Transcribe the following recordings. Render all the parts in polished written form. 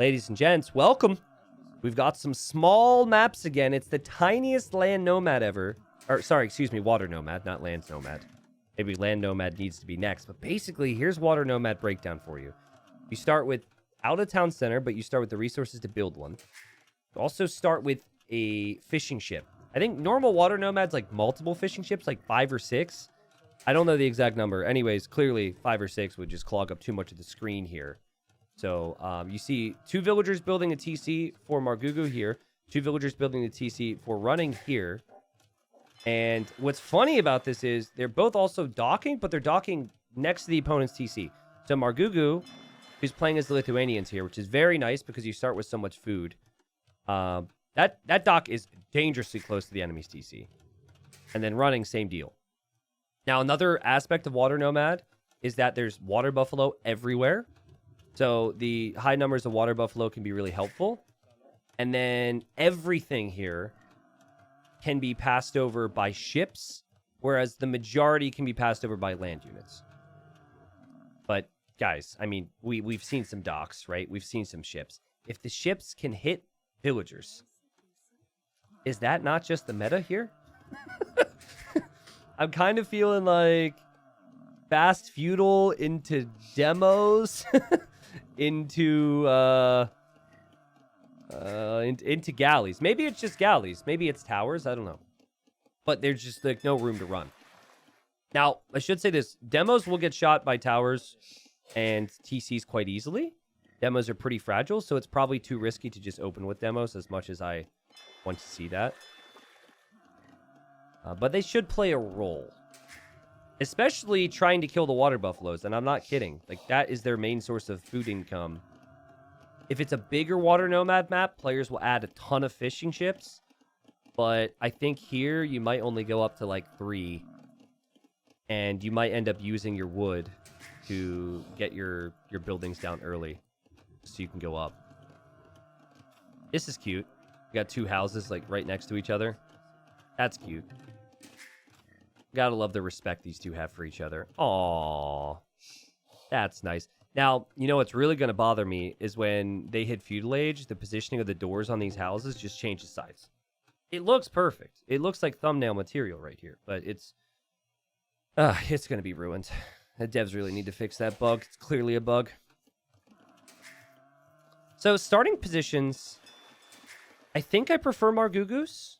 Ladies and gents, welcome. We've got some small maps again. It's the tiniest land nomad ever. Or, sorry, excuse me, Water Nomad, not Land Nomad. Maybe Land Nomad needs to be next. But basically, here's Water Nomad breakdown for you. You start with out of town center, but you start with the resources to build one. You also start with a fishing ship. I think normal Water Nomad's like multiple fishing ships, like 5 or 6. I don't know the exact number. Anyways, clearly 5 or 6 would just clog up too much of the screen here. So you see 2 villagers building a TC for Margugu here. 2 villagers building a TC for running here. And what's funny about this is they're both also docking, but they're docking next to the opponent's TC. So Margugu, who's playing as the Lithuanians here, which is very nice because you start with so much food. That dock is dangerously close to the enemy's TC. And then running, same deal. Now, another aspect of Water Nomad is that there's water buffalo everywhere. So the high numbers of water buffalo can be really helpful. And then everything here can be passed over by ships, whereas the majority can be passed over by land units. But guys, I mean, we've seen some docks, right? We've seen some ships. If the ships can hit villagers, is that not just the meta here? I'm kind of feeling like fast feudal into demos. into galleys. Maybe it's just galleys. Maybe it's towers. I don't know. But there's just like no room to run. Now, I should say this. Demos will get shot by towers and TCs quite easily. Demos are pretty fragile, so it's probably too risky to just open with demos as much as I want to see that. But they should play a role. Especially trying to kill the water buffaloes, and I'm not kidding. Like, that is their main source of food income. If it's a bigger Water Nomad map, players will add a ton of fishing ships. But I think here, you might only go up to, like, 3. And you might end up using your wood to get your buildings down early. So you can go up. This is cute. You got 2 houses, like, right next to each other. That's cute. Gotta love the respect these two have for each other. Aww. That's nice. Now, you know what's really going to bother me is when they hit feudal age, the positioning of the doors on these houses just changes size. It looks perfect. It looks like thumbnail material right here, but it's going to be ruined. The devs really need to fix that bug. It's clearly a bug. So, starting positions, I think I prefer Margugu's.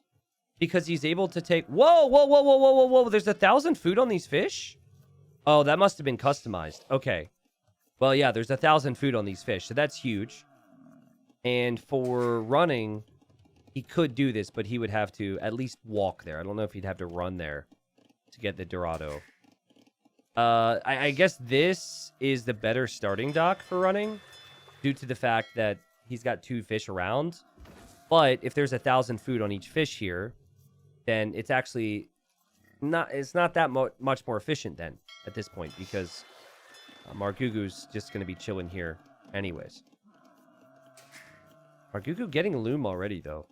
Because he's able to take... Whoa. There's 1,000 food on these fish? Oh, that must have been customized. Okay. Well, yeah, there's 1,000 food on these fish. So that's huge. And for running, he could do this, but he would have to at least walk there. I don't know if he'd have to run there to get the Dorado. I guess this is the better starting dock for running due to the fact that he's got 2 fish around. But if there's 1,000 food on each fish here, then it's actually not that much more efficient then at this point because Margugu's just going to be chilling here anyways. Margugu getting a loom already, though.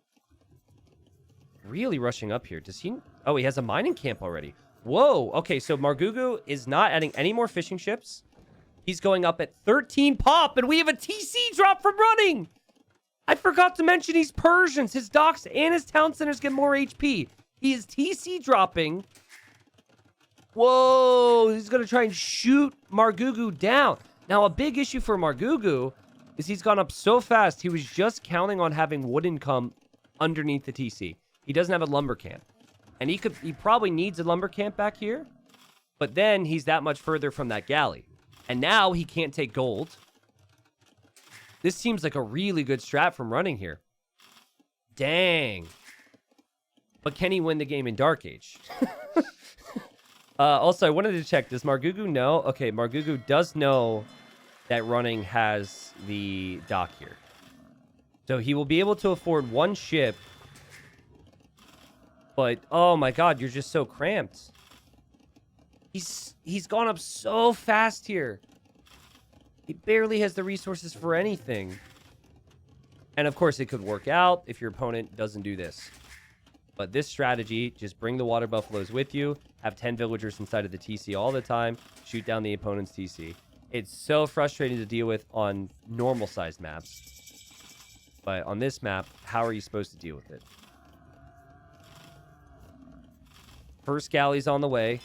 Really rushing up here. Does he... Oh, he has a mining camp already. Whoa. Okay, so Margugu is not adding any more fishing ships. He's going up at 13 pop, and we have a TC drop from running! I forgot to mention he's Persians. His docks and his town centers get more HP. He is TC dropping. Whoa, he's going to try and shoot Margugu down. Now, a big issue for Margugu is he's gone up so fast, he was just counting on having wood income underneath the TC. He doesn't have a lumber camp. And he probably needs a lumber camp back here. But then he's that much further from that galley. And now he can't take gold. This seems like a really good strat from running here. Dang. But can he win the game in Dark Age? Also, I wanted to check. Does Margugu know? Okay, Margugu does know that running has the dock here. So he will be able to afford 1 ship. But, oh my god, you're just so cramped. He's gone up so fast here. He barely has the resources for anything. And of course, it could work out if your opponent doesn't do this. But this strategy, just bring the water buffaloes with you, have 10 villagers inside of the TC all the time, shoot down the opponent's TC. It's so frustrating to deal with on normal-sized maps. But on this map, how are you supposed to deal with it? First galley's on the way.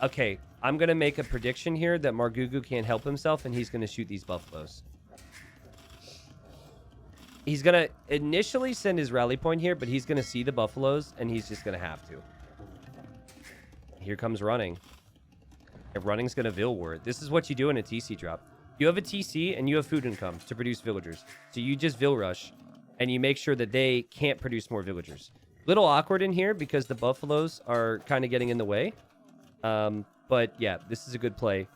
Okay, I'm going to make a prediction here that Margugu can't help himself, and he's going to shoot these buffaloes. He's going to initially send his rally point here, but he's going to see the buffaloes, and he's just going to have to. Here comes running. And running's going to Vil War. This is what you do in a TC drop. You have a TC, and you have food income to produce villagers. So you just Vil Rush, and you make sure that they can't produce more villagers. Little awkward in here because the buffaloes are kind of getting in the way. But yeah, this is a good play.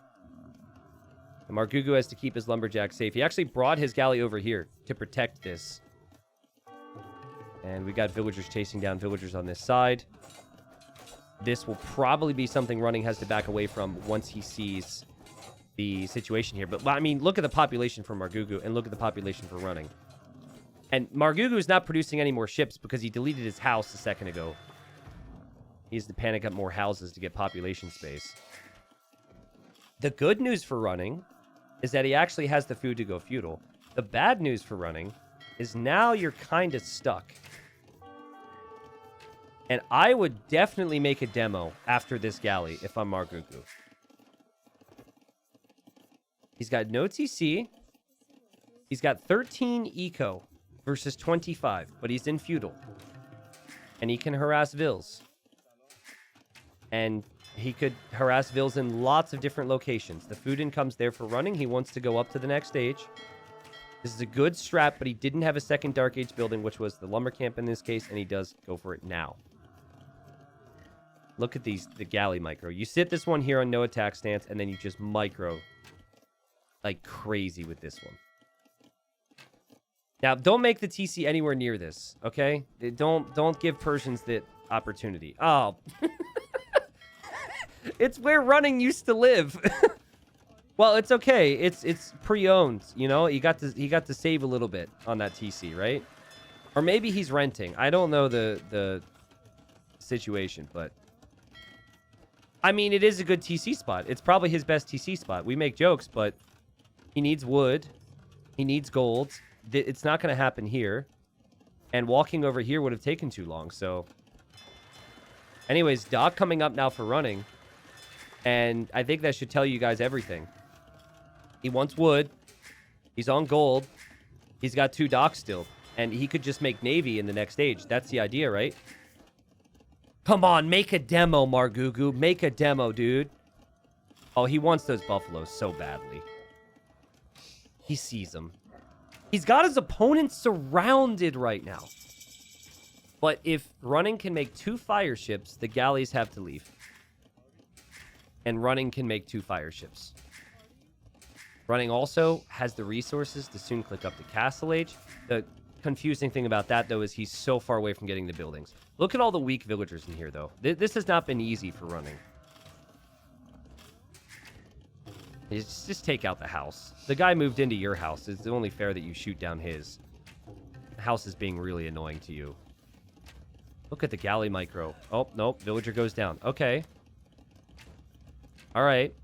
And Margugu has to keep his lumberjack safe. He actually brought his galley over here to protect this. And we got villagers chasing down villagers on this side. This will probably be something running has to back away from once he sees the situation here. But I mean, look at the population for Margugu and look at the population for running. And Margugu is not producing any more ships because he deleted his house a second ago. He has to panic up more houses to get population space. The good news for running is that he actually has the food to go feudal. The bad news for running is now you're kind of stuck. And I would definitely make a demo after this galley if I'm Margugu. He's got no TC. He's got 13 eco versus 25, but he's in feudal. And he can harass Vils. And he could harass Vils in lots of different locations. The food income's there for running. He wants to go up to the next stage. This is a good strat, but he didn't have a second Dark Age building, which was the lumber camp in this case, and he does go for it now. Look at the galley micro. You sit this one here on no attack stance, and then you just micro like crazy with this one. Now, don't make the TC anywhere near this, okay? Don't give Persians the opportunity. Oh. It's where running used to live. Well, it's okay. It's pre-owned, you know? He got to save a little bit on that TC, right? Or maybe he's renting. I don't know the situation, but I mean, it is a good TC spot. It's probably his best TC spot. We make jokes, but he needs wood. He needs gold. It's not going to happen here. And walking over here would have taken too long, so... Anyways, Doc coming up now for running. And I think that should tell you guys everything. He wants wood. He's on gold. He's got 2 docks still. And he could just make Navy in the next stage. That's the idea, right? Come on, make a demo, Margugu. Make a demo, dude. Oh, he wants those buffaloes so badly. He sees them. He's got his opponent surrounded right now. But if running can make 2 fire ships, the galleys have to leave. And running can make 2 fire ships. Running also has the resources to soon click up to Castle Age. The confusing thing about that, though, is he's so far away from getting the buildings. Look at all the weak villagers in here, though. This has not been easy for running. Just take out the house. The guy moved into your house. It's only fair that you shoot down his. The house is being really annoying to you. Look at the galley micro. Oh, nope. Villager goes down. Okay. All right.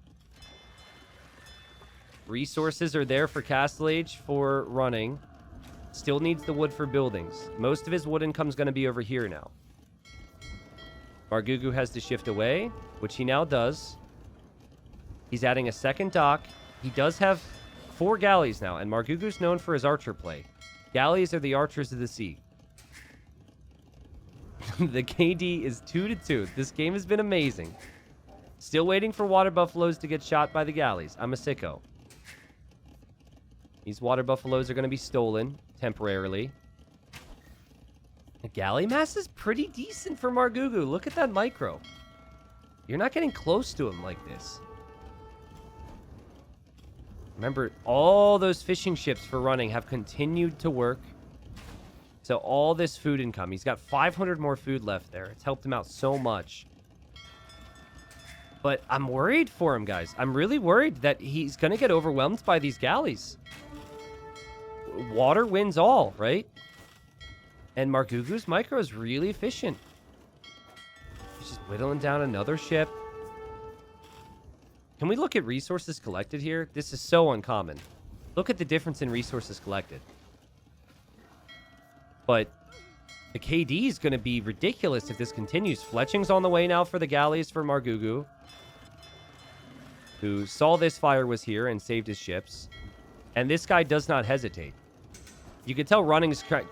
Resources are there for Castle Age for running. Still needs the wood for buildings. Most of his wood income's going to be over here now. Margugu has to shift away, which he now does. He's adding a second dock. He does have 4 galleys now, and Margugu's known for his archer play. Galleys are the archers of the sea. The KD is 2-2. This game has been amazing. Still waiting for water buffaloes to get shot by the galleys. I'm a sicko. These water buffaloes are going to be stolen temporarily. The galley mass is pretty decent for Margugu. Look at that micro. You're not getting close to him like this. Remember, all those fishing ships for running have continued to work. So all this food income. He's got 500 more food left there. It's helped him out so much. But I'm worried for him, guys. I'm really worried that he's going to get overwhelmed by these galleys. Water wins all, right? And Margugu's micro is really efficient. He's just whittling down another ship. Can we look at resources collected here? This is so uncommon. Look at the difference in resources collected. But the KD is going to be ridiculous if this continues. Fletching's on the way now for the galleys for Margugu, who saw this fire was here and saved his ships. And this guy does not hesitate. You can tell Running's kind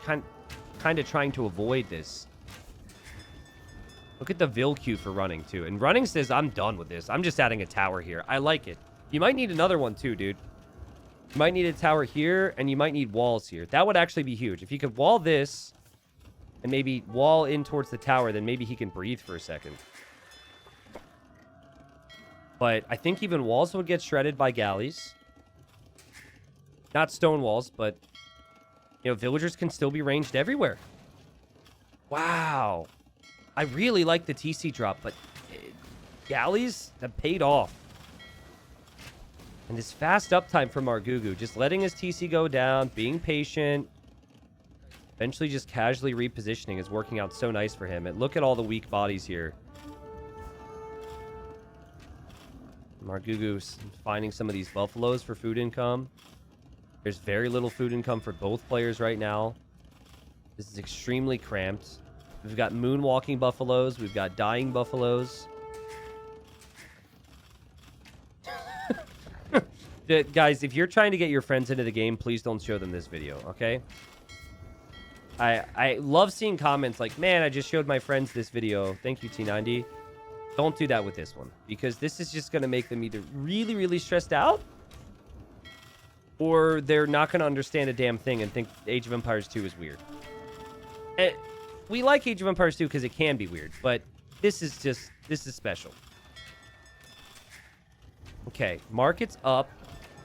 of trying to avoid this. Look at the Vil queue for Running, too. And Running says, I'm done with this. I'm just adding a tower here. I like it. You might need another one, too, dude. You might need a tower here, and you might need walls here. That would actually be huge. If you could wall this, and maybe wall in towards the tower, then maybe he can breathe for a second. But I think even walls would get shredded by galleys. Not stone walls, but, you know, villagers can still be ranged everywhere. Wow. I really like the TC drop, but galleys have paid off. And this fast uptime from Margugu, just letting his TC go down, being patient, eventually just casually repositioning is working out so nice for him. And look at all the weak bodies here. Margugu's finding some of these buffaloes for food income. There's very little food income for both players right now. This is extremely cramped. We've got moonwalking buffaloes. We've got dying buffaloes. Guys, if you're trying to get your friends into the game, please don't show them this video, okay? I love seeing comments like, man, I just showed my friends this video. Thank you, T90. Don't do that with this one, because this is just going to make them either really, really stressed out, or they're not going to understand a damn thing and think Age of Empires 2 is weird. We like Age of Empires 2 because it can be weird, but this is special. Okay, market's up.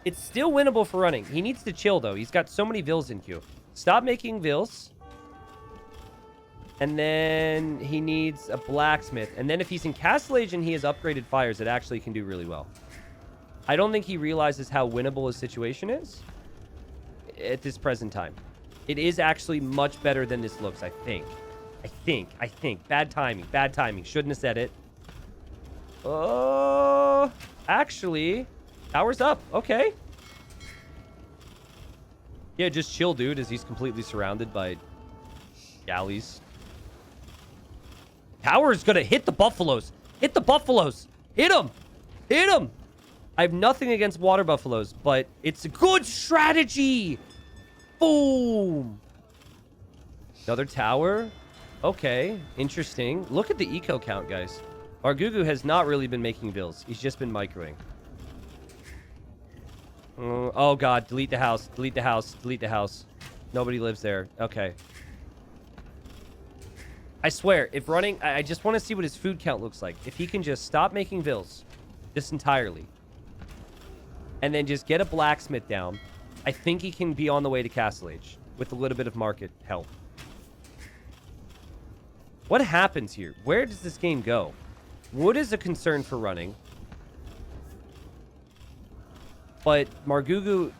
It's still winnable for Running. He needs to chill, though. He's got so many Vils in queue. Stop making Vils. And then he needs a blacksmith. And then if he's in Castle Age and he has upgraded fires, it actually can do really well. I don't think he realizes how winnable his situation is at this present time. It is actually much better than this looks, I think. I think. Bad timing. Bad timing. Shouldn't have said it. Oh, actually, tower's up. Okay. Yeah, just chill, dude, as he's completely surrounded by galleys. Tower's gonna hit the buffaloes. Hit the buffaloes. Hit them. Hit them. I have nothing against water buffaloes, but it's a good strategy. Boom. Another tower. Okay, interesting. Look at the eco count, guys. Margugu has not really been making Vils. He's just been microing. Oh, God. Delete the house. Delete the house. Delete the house. Nobody lives there. Okay. I swear, if Running... I just want to see what his food count looks like. If he can just stop making Vils. Just entirely. And then just get a blacksmith down. I think he can be on the way to Castle Age. With a little bit of market help. What happens here? Where does this game go? Wood is a concern for Running. But Margugu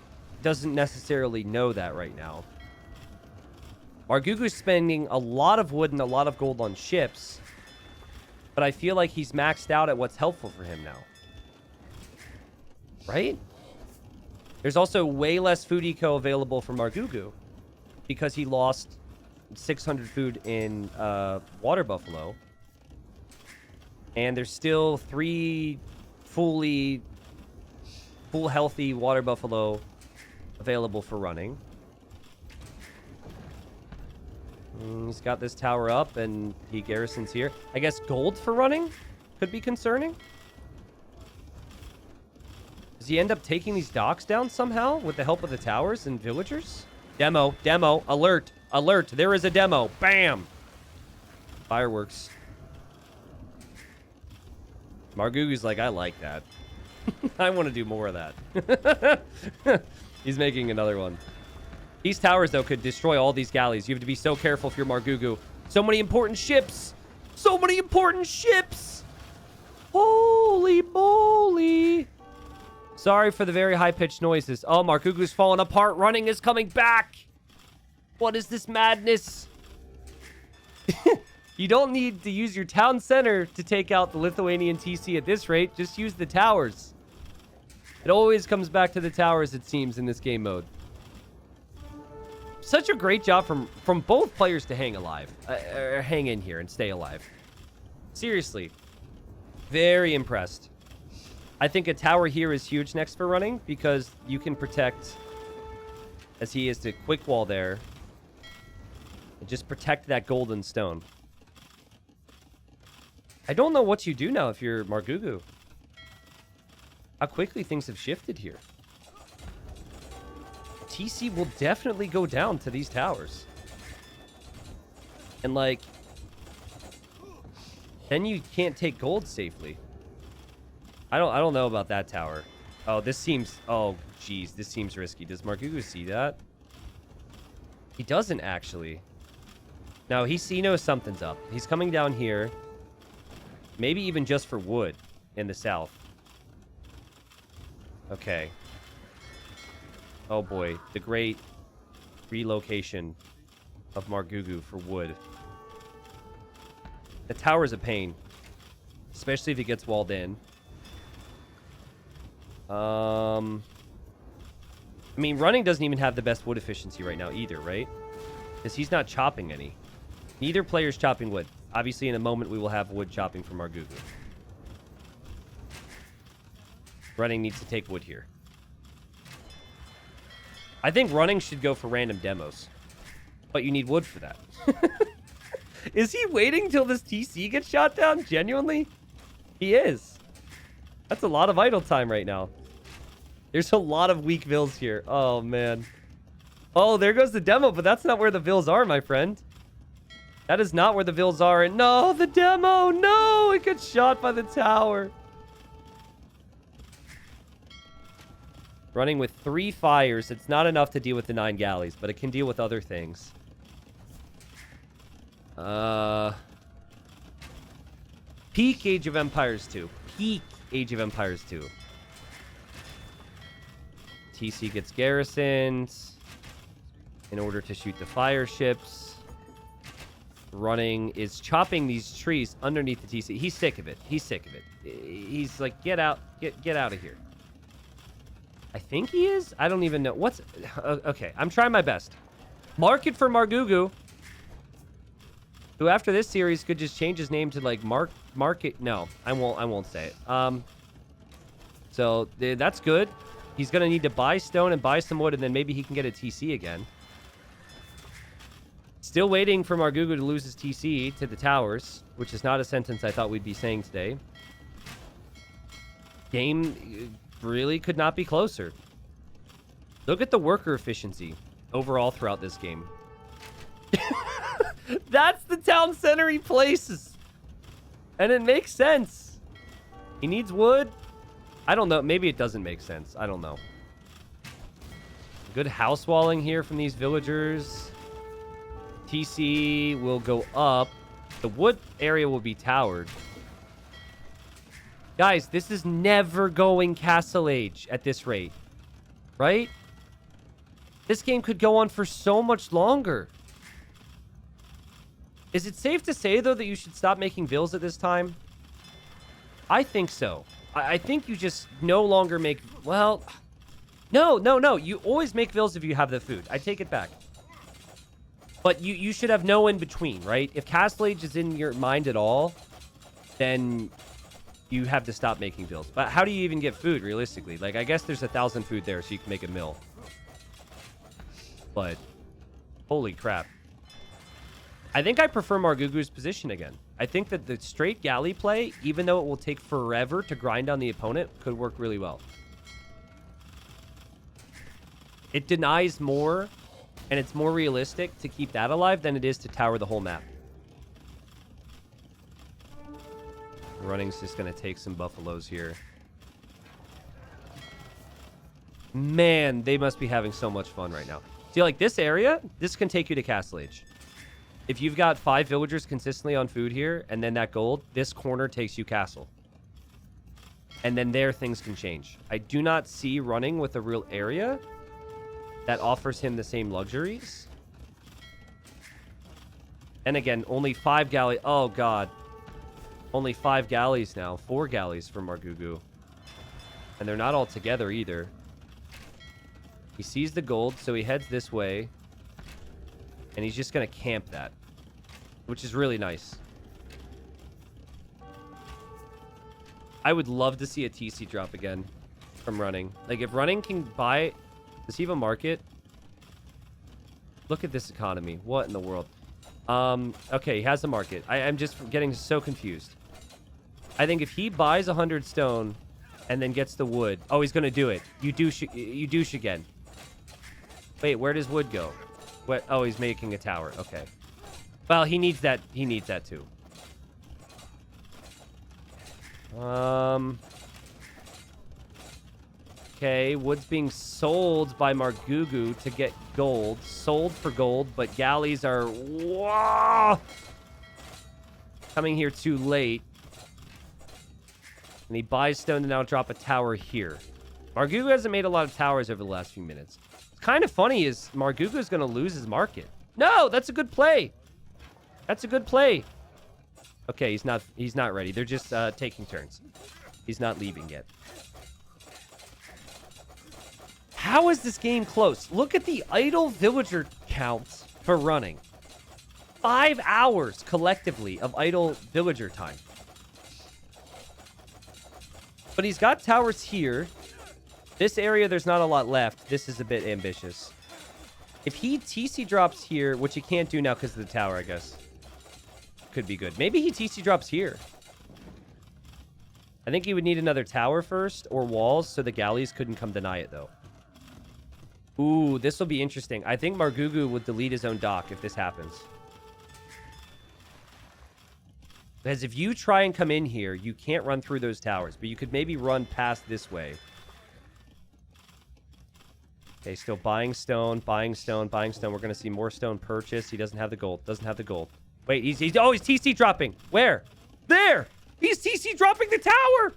doesn't necessarily know that right now. Margugu's spending a lot of wood and a lot of gold on ships. But I feel like he's maxed out at what's helpful for him now. Right? There's also way less food eco available for Margugu. Because he lost 600 food in Water Buffalo. And there's still 3 full healthy Water Buffalo available for Running. He's got this tower up and he garrisons here. I guess gold for Running could be concerning. Does he end up taking these docks down somehow with the help of the towers and villagers? Demo, alert, alert. There is a demo. Bam. Fireworks. Margugu's like, I like that. I want to do more of that. He's making another one. These towers, though, could destroy all these galleys. You have to be so careful if you're Margugu. So many important ships. So many important ships. Holy moly. Sorry for the very high-pitched noises. Oh, Margugu's falling apart. Running is coming back. What is this madness? You don't need to use your town center to take out the Lithuanian TC at this rate. Just use the towers. It always comes back to the towers, it seems, in this game mode. Such a great job from both players to hang alive. Or hang in here and stay alive. Seriously. Very impressed. I think a tower here is huge next for running because you can protect, as he is to quick wall there, and just protect that golden stone. I don't know what you do now if you're Margugu. How quickly things have shifted here. TC will definitely go down to these towers. And like, then you can't take gold safely. I don't know about that tower. Oh, this seems, oh geez, this seems risky. Does Margugu see that? He doesn't actually. No, he knows something's up. He's coming down here. Maybe even just for wood in the south. Okay. Oh boy, the great relocation of Margugu for wood. The tower's a pain, especially if it gets walled in. I mean, running doesn't even have the best wood efficiency right now either, right? Because he's not chopping any. Neither player's chopping wood. Obviously, in a moment, we will have wood chopping from Margugu. Running needs to take wood here. I think running should go for random demos. But you need wood for that. Is he waiting till this TC gets shot down? Genuinely? He is. That's a lot of idle time right now. There's a lot of weak vills here. Oh, man. Oh, there goes the demo, but that's not where the vills are, my friend. That is not where the vills are. And no, the demo. No, it gets shot by the tower. Running with 3 fires. It's not enough to deal with the 9 galleys, but it can deal with other things. Peak Age of Empires 2. Peak Age of Empires 2. TC gets garrisoned in order to shoot the fire ships. Running is chopping these trees underneath the TC. He's sick of it. He's sick of it. He's like, get out. Get out of here. I think he is. I don't even know. What's... Okay, I'm trying my best. Market for Margugu. Who after this series could just change his name to like Market. No, I won't say it. So that's good. He's gonna need to buy stone and buy some wood, and then maybe he can get a TC again. Still waiting for Margugu to lose his TC to the towers, which is not a sentence I thought we'd be saying today. Game really could not be closer. Look at the worker efficiency overall throughout this game. That's the town center he places. And it makes sense. He needs wood. I don't know. Maybe it doesn't make sense. I don't know. Good house walling here from these villagers. TC will go up. The wood area will be towered. Guys, this is never going Castle Age at this rate. Right? This game could go on for so much longer. Is it safe to say, though, that you should stop making vills at this time? I think so. I think you just no longer make... Well, no. You always make vills if you have the food. I take it back. But you should have no in-between, right? If Castle Age is in your mind at all, then you have to stop making vills. But how do you even get food, realistically? Like, I guess there's 1,000 food there, so you can make a mill. But, holy crap. I think I prefer Margugu's position again. I think that the straight galley play, even though it will take forever to grind on the opponent, could work really well. It denies more, and it's more realistic to keep that alive than it is to tower the whole map. Running's just going to take some buffaloes here. Man, they must be having so much fun right now. See, like this area, this can take you to Castle Age. If you've got 5 villagers consistently on food here, and then that gold, this corner takes you castle. And then there, things can change. I do not see running with a real area that offers him the same luxuries. And again, only 5 galley... Oh, God. Only 5 galleys now. 4 galleys for Margugu. And they're not all together either. He sees the gold, so he heads this way. And he's just going to camp that. Which is really nice. I would love to see a TC drop again from running. Like, if running can buy... Does he have a market? Look at this economy. What in the world? Okay, he has a market. I'm just getting so confused. I think if he buys 100 stone and then gets the wood... Oh, he's going to do it. You douche again. Wait, where does wood go? What? Oh, he's making a tower. Okay. Well, he needs that. He needs that too. Okay, wood's being sold by Margugu to get gold. Sold for gold, but galleys are... Whoa! Coming here too late. And he buys stone to now drop a tower here. Margugu hasn't made a lot of towers over the last few minutes. What's kind of funny is Margugu is going to lose his market. No, that's a good play. That's a good play. Okay, he's not ready. They're just taking turns. He's not leaving yet. How is this game close? Look at the idle villager counts for running. 5 hours collectively of idle villager time. But he's got towers here. This area, there's not a lot left. This is a bit ambitious. If he TC drops here, which he can't do now because of the tower, I guess. Could be good. Maybe he TC drops here. I think he would need another tower first or walls so the galleys couldn't come deny it, though. Ooh, this will be interesting. I think Margugu would delete his own dock if this happens. Because if you try and come in here, you can't run through those towers. But you could maybe run past this way. Okay, still buying stone, buying stone, buying stone. We're going to see more stone purchase. He doesn't have the gold. Doesn't have the gold. Wait, he's TC dropping. Where? There! He's TC dropping the tower!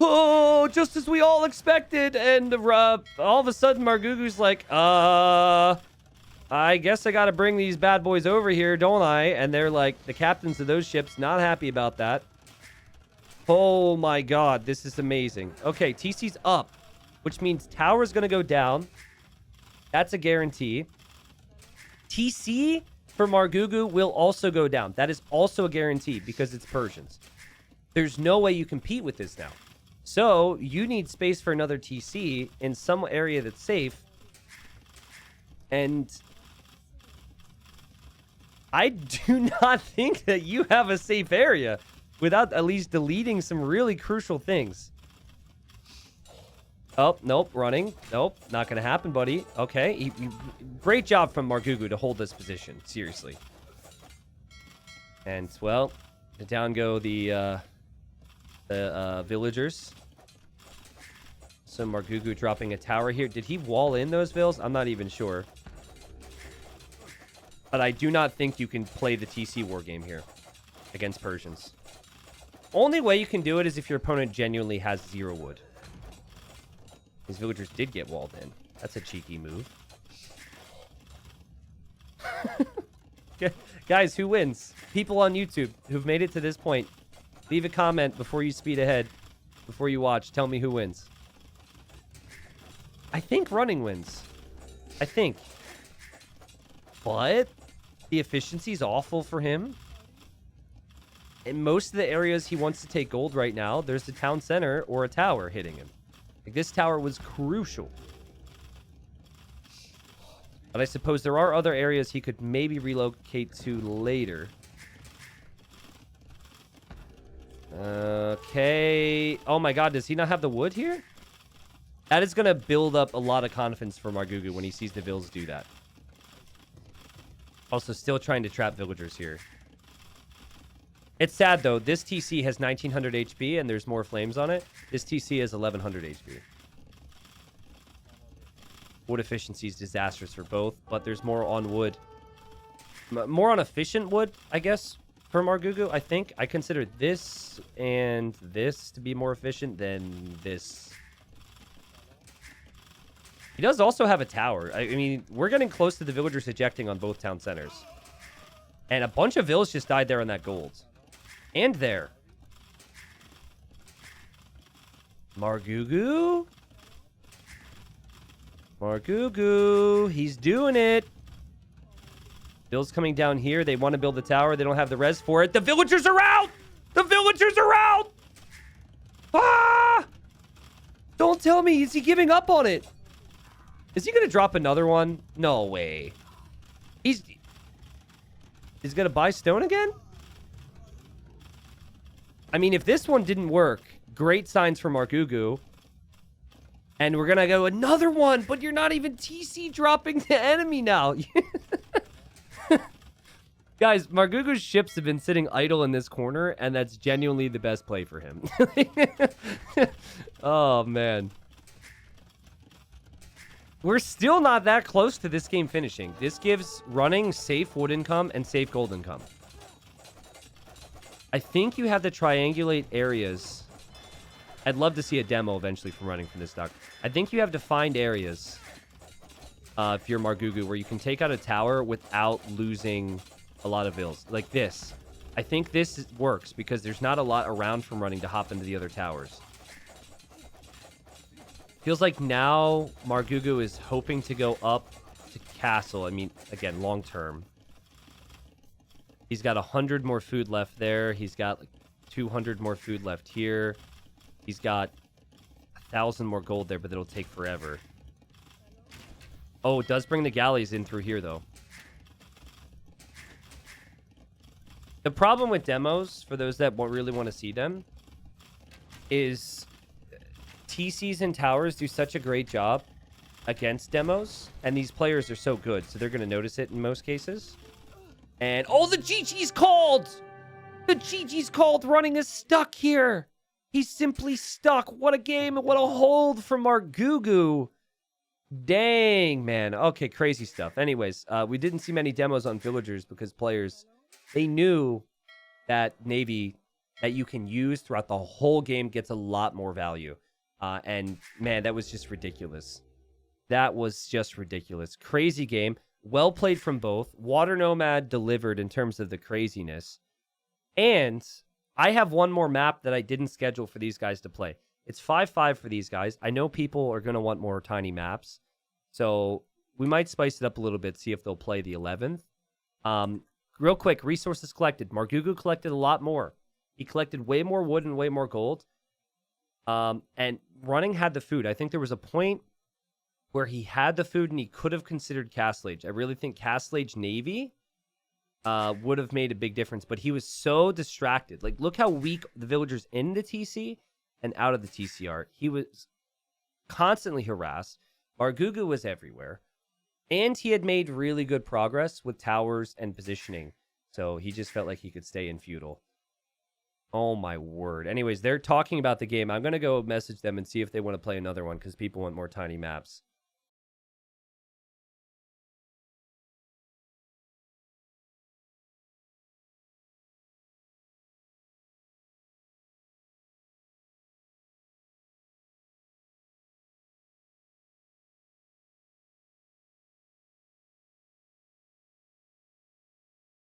Oh, just as we all expected. And all of a sudden, Margugu's like, I guess I got to bring these bad boys over here, don't I? And they're like, the captains of those ships, not happy about that. Oh my god, this is amazing. Okay, TC's up, which means tower's going to go down. That's a guarantee. TC for Margugu will also go down. That is also a guarantee because it's Persians. There's no way you compete with this now. So you need space for another TC in some area that's safe. And I do not think that you have a safe area without at least deleting some really crucial things. Oh, nope, running. Nope, not going to happen, buddy. Okay, great job from Margugu to hold this position. Seriously. And, well, down go the villagers. So Margugu dropping a tower here. Did he wall in those vills? I'm not even sure. But I do not think you can play the TC war game here against Persians. Only way you can do it is if your opponent genuinely has 0 wood. These villagers did get walled in. That's a cheeky move. Guys, who wins? People on YouTube who've made it to this point, leave a comment before you speed ahead, before you watch. Tell me who wins. I think running wins. I think. But the efficiency is awful for him. In most of the areas he wants to take gold right now, there's a town center or a tower hitting him. Like, this tower was crucial. But I suppose there are other areas he could maybe relocate to later. Okay. Oh my god, does he not have the wood here? That is going to build up a lot of confidence for Margugu when he sees the vills do that. Also, still trying to trap villagers here. It's sad, though. This TC has 1900 HP, and there's more flames on it. This TC has 1100 HP. Wood efficiency is disastrous for both, but there's more on wood. More on efficient wood, I guess, for Margugu, I think. I consider this and this to be more efficient than this. He does also have a tower. I mean, we're getting close to the villagers ejecting on both town centers. And a bunch of vills just died there on that gold. And there. Margugu? Margugu. He's doing it. Bill's coming down here. They want to build the tower. They don't have the res for it. The villagers are out! The villagers are out! Ah! Don't tell me. Is he giving up on it? Is he going to drop another one? No way. He's going to buy stone again? I mean, if this one didn't work, great signs for Margugu. And we're going to go another one, but you're not even TC dropping the enemy now. Guys, Margugu's ships have been sitting idle in this corner, and that's genuinely the best play for him. Oh, man. We're still not that close to this game finishing. This gives running safe wood income and safe gold income. I think you have to triangulate areas. I'd love to see a demo eventually from running from this dock. I think you have to find areas, if you're Margugu, where you can take out a tower without losing a lot of vills. Like this. I think this works because there's not a lot around from running to hop into the other towers. Feels like now Margugu is hoping to go up to castle. I mean, again, long term. He's got 100 more food left there. He's got like 200 more food left here. He's got 1,000 more gold there, but it'll take forever. Oh, it does bring the galleys in through here, though. The problem with demos, for those that really want to see them, is TCs and towers do such a great job against demos, and these players are so good, so they're going to notice it in most cases. And, oh, the GG's called! The GG's called! Running is stuck here! He's simply stuck. What a game and what a hold from Margugu. Dang, man. Okay, crazy stuff. Anyways, we didn't see many demos on villagers because players, they knew that Navy that you can use throughout the whole game gets a lot more value. And, man, that was just ridiculous. That was just ridiculous. Crazy game. Well played from both. Water Nomad delivered in terms of the craziness. And I have one more map that I didn't schedule for these guys to play. It's 5-5 for these guys. I know people are going to want more tiny maps. So we might spice it up a little bit, see if they'll play the 11th. Real quick, resources collected. Margugu collected a lot more. He collected way more wood and way more gold. And running had the food. I think there was a point where he had the food and he could have considered Castle Age. I really think Castle Age Navy would have made a big difference, but he was so distracted. Like, look how weak the villagers in the TC and out of the TC are. He was constantly harassed. Margugu was everywhere. And he had made really good progress with towers and positioning. So he just felt like he could stay in feudal. Oh, my word. Anyways, they're talking about the game. I'm going to go message them and see if they want to play another one because people want more tiny maps.